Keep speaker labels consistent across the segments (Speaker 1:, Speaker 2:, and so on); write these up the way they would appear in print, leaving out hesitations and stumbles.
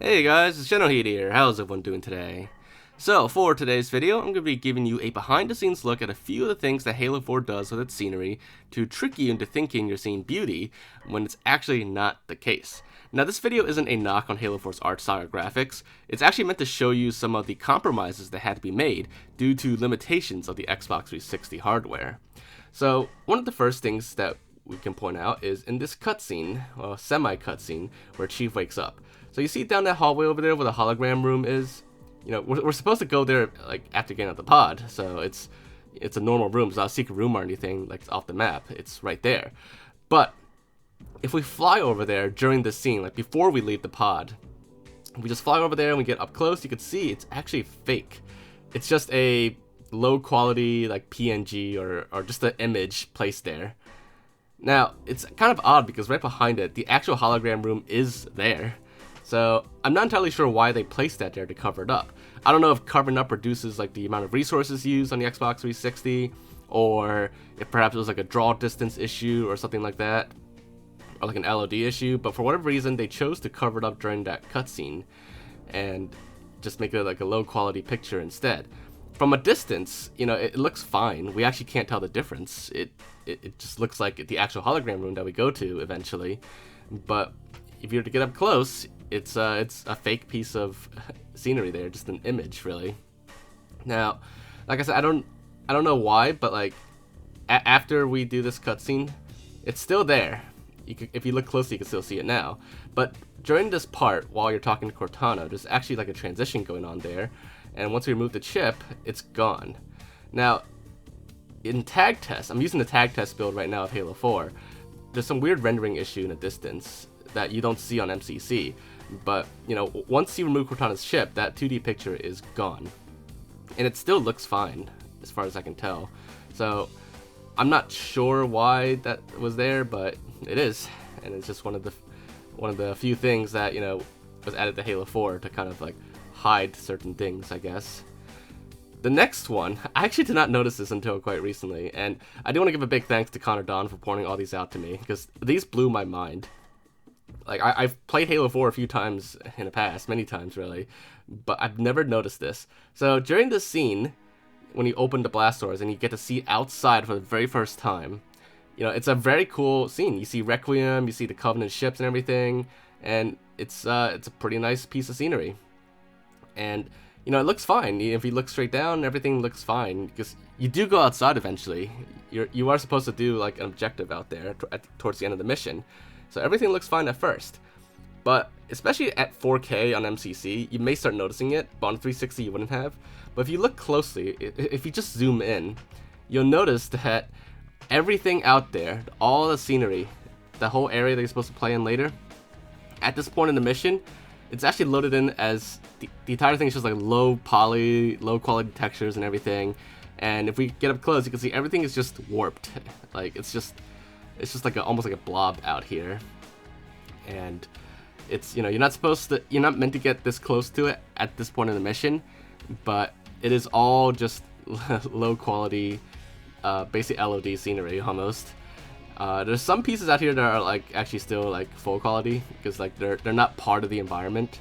Speaker 1: Hey guys, it's Generalkidd here. How's everyone doing today? So, for today's video, I'm going to be giving you a behind-the-scenes look at a few of the things that Halo 4 does with its scenery to trick you into thinking you're seeing beauty when it's actually not the case. Now, this video isn't a knock on Halo 4's art style or graphics. It's actually meant to show you some of the compromises that had to be made due to limitations of the Xbox 360 hardware. So, one of the first things that we can point out is in this cutscene, well, semi-cutscene, where Chief wakes up. So you see down that hallway over there where the hologram room is? You know, we're supposed to go there like after getting out the pod, so it's a normal room. It's not a secret room or anything like it's off the map. It's right there. But if we fly over there during the scene, like before we leave the pod, we just fly over there and we get up close, you can see it's actually fake. It's just a low quality like PNG or just an image placed there. Now, it's kind of odd because right behind it, the actual hologram room is there. So, I'm not entirely sure why they placed that there to cover it up. I don't know if covering up reduces like the amount of resources used on the Xbox 360, or if perhaps it was like a draw distance issue or something like that, or like an LOD issue, but for whatever reason, they chose to cover it up during that cutscene and just make it like a low quality picture instead. From a distance, you know, it looks fine. We actually can't tell the difference. It just looks like the actual hologram room that we go to eventually. But if you were to get up close, it's a fake piece of scenery there, just an image, really. Now, like I said, I don't know why, but like after we do this cutscene, it's still there. If you look closely, you can still see it now. But during this part, while you're talking to Cortana, there's actually like a transition going on there. And once we remove the chip, it's gone. Now, in tag tests, I'm using the tag test build right now of Halo 4. There's some weird rendering issue in the distance that you don't see on MCC. But, you know, once you remove Cortana's chip, that 2D picture is gone. And it still looks fine, as far as I can tell. So, I'm not sure why that was there, but it is. And it's just one of the few things that, you know, was added to Halo 4 to kind of like hide certain things, I guess. The next one, I actually did not notice this until quite recently, and I do want to give a big thanks to Connor Don for pointing all these out to me, because these blew my mind. Like, I've played Halo 4 a few times in the past, many times really, but I've never noticed this. So during this scene, when you open the blast doors and you get to see outside for the very first time, you know, it's a very cool scene. You see Requiem, you see the Covenant ships and everything, and it's a pretty nice piece of scenery. And, you know, it looks fine. If you look straight down, everything looks fine, because you do go outside eventually. You are supposed to do like an objective out there towards the end of the mission. So everything looks fine at first. But especially at 4K on MCC, you may start noticing it, but on 360 you wouldn't have. But if you look closely, if you just zoom in, you'll notice that everything out there, all the scenery, the whole area that you're supposed to play in later, at this point in the mission, it's actually loaded in as the entire thing is just like low poly, low quality textures and everything. And if we get up close, you can see everything is just warped. Like it's just like almost like a blob out here. And it's, you know, you're not meant to get this close to it at this point in the mission, but it is all just low quality, basic LOD scenery almost. There's some pieces out here that are like actually still like full quality, because like they're not part of the environment.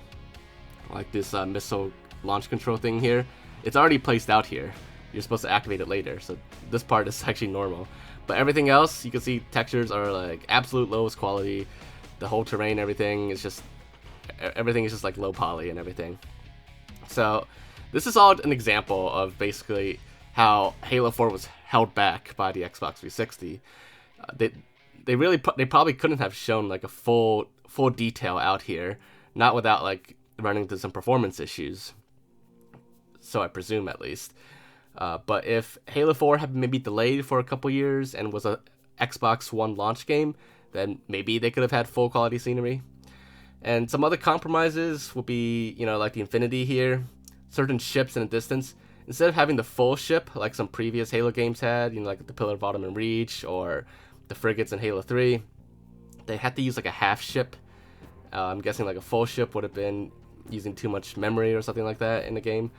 Speaker 1: Like this missile launch control thing here, it's already placed out here. You're supposed to activate it later, so this part is actually normal. But everything else, you can see textures are like absolute lowest quality. The whole terrain, everything is just like low poly and everything. So this is all an example of basically how Halo 4 was held back by the Xbox 360. They probably couldn't have shown like a full detail out here, not without like running into some performance issues. So I presume, at least. But if Halo 4 had maybe delayed for a couple years and was a Xbox One launch game, then maybe they could have had full quality scenery. And some other compromises would be, you know, like the Infinity here, certain ships in the distance. Instead of having the full ship like some previous Halo games had, you know, like the Pillar of Autumn and Reach or the frigates in Halo 3, they had to use like a half ship. I'm guessing like a full ship would have been using too much memory or something like that in the game.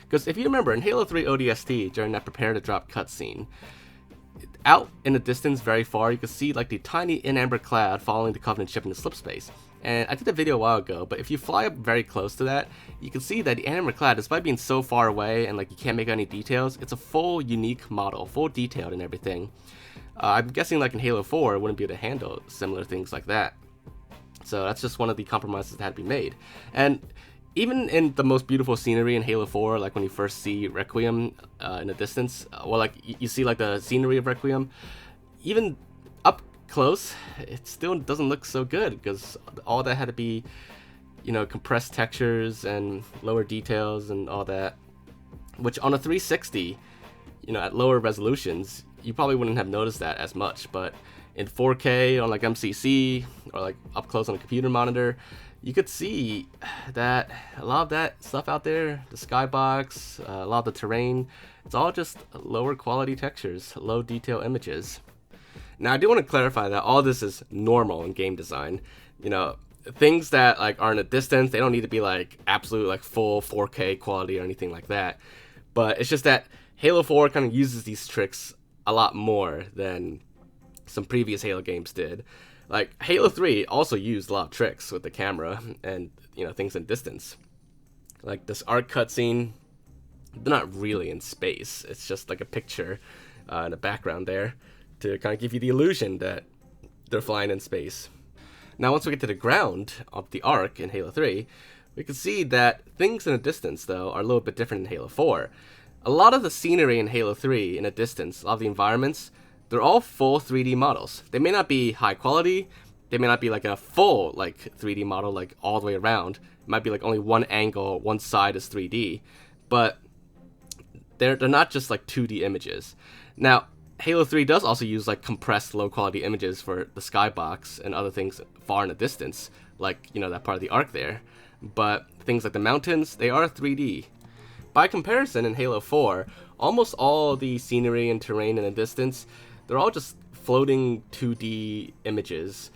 Speaker 1: Because if you remember, in Halo 3 ODST, during that prepare to drop cutscene, out in the distance very far, you can see like the tiny in-amber cloud following the Covenant ship into slip space. And I did a video a while ago, but if you fly up very close to that, you can see that the in-amber cloud, despite being so far away and like you can't make out any details, it's a full unique model, full detailed and everything. I'm guessing like in Halo 4, it wouldn't be able to handle similar things like that. So that's just one of the compromises that had to be made. And even in the most beautiful scenery in Halo 4, like when you first see Requiem in the distance, well, like you see like the scenery of Requiem, even up close, it still doesn't look so good because all that had to be, you know, compressed textures and lower details and all that, which on a 360, you know, at lower resolutions, you probably wouldn't have noticed that as much, but in 4K on like MCC or like up close on a computer monitor, you could see that a lot of that stuff out there, the skybox, a lot of the terrain, it's all just lower quality textures, low detail images. Now I do want to clarify that all this is normal in game design. You know, things that like are in a distance, they don't need to be like absolute like full 4K quality or anything like that. But it's just that Halo 4 kind of uses these tricks a lot more than some previous Halo games did. Like Halo 3 also used a lot of tricks with the camera and, you know, things in distance. Like this art cutscene, they're not really in space. It's just like a picture in the background there to kind of give you the illusion that they're flying in space. Now once we get to the ground of the Ark in Halo 3, we can see that things in the distance though are a little bit different in Halo 4. A lot of the scenery in Halo 3 in a distance, a lot of the environments, they're all full 3D models. They may not be high quality, they may not be like a full like 3D model like all the way around. It might be like only one angle, one side is 3D, but they're not just like 2D images. Now, Halo 3 does also use like compressed low quality images for the skybox and other things far in the distance, like, you know, that part of the Ark there. But things like the mountains, they are 3D. By comparison, in Halo 4, almost all the scenery and terrain in the distance, they're all just floating 2D images,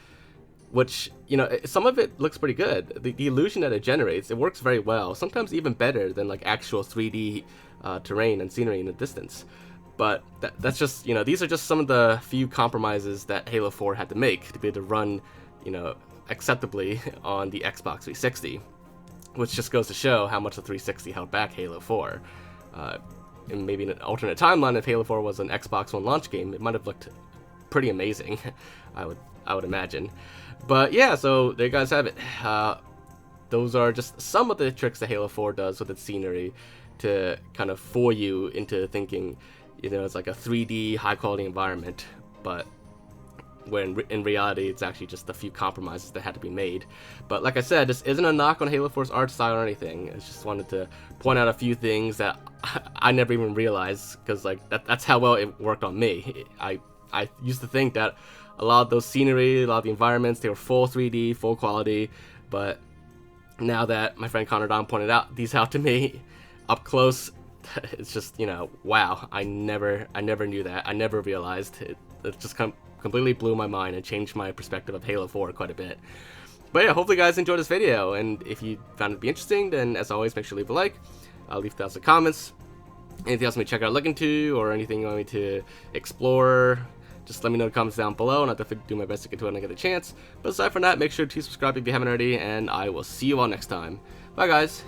Speaker 1: which, you know, some of it looks pretty good. The illusion that it generates, it works very well, sometimes even better than like actual 3D terrain and scenery in the distance. But that's just, you know, these are just some of the few compromises that Halo 4 had to make to be able to run, you know, acceptably on the Xbox 360, which just goes to show how much the 360 held back Halo 4. And maybe in an alternate timeline, if Halo 4 was an Xbox One launch game, it might have looked pretty amazing, I would imagine. But yeah, so there you guys have it. Those are just some of the tricks that Halo 4 does with its scenery to kind of fool you into thinking, you know, it's like a 3D high quality environment, but when in reality it's actually just a few compromises that had to be made. But like I said, this isn't a knock on Halo 4's art style or anything. I just wanted to point out a few things that I never even realized, because like that's how well it worked on me. I used to think that a lot of those scenery, a lot of the environments, they were full 3D, full quality, but now that my friend Connor Don pointed out these out to me up close, it's just, you know, wow, I never knew that. I never realized it. It just completely blew my mind and changed my perspective of Halo 4 quite a bit. But yeah, hopefully you guys enjoyed this video, and if you found it to be interesting, then as always, make sure to leave a like, leave down some comments, anything else you want me to check out, look into, or anything you want me to explore, just let me know in the comments down below, and I'll definitely do my best to get to it when I get a chance. But aside from that, make sure to subscribe if you haven't already, and I will see you all next time. Bye guys!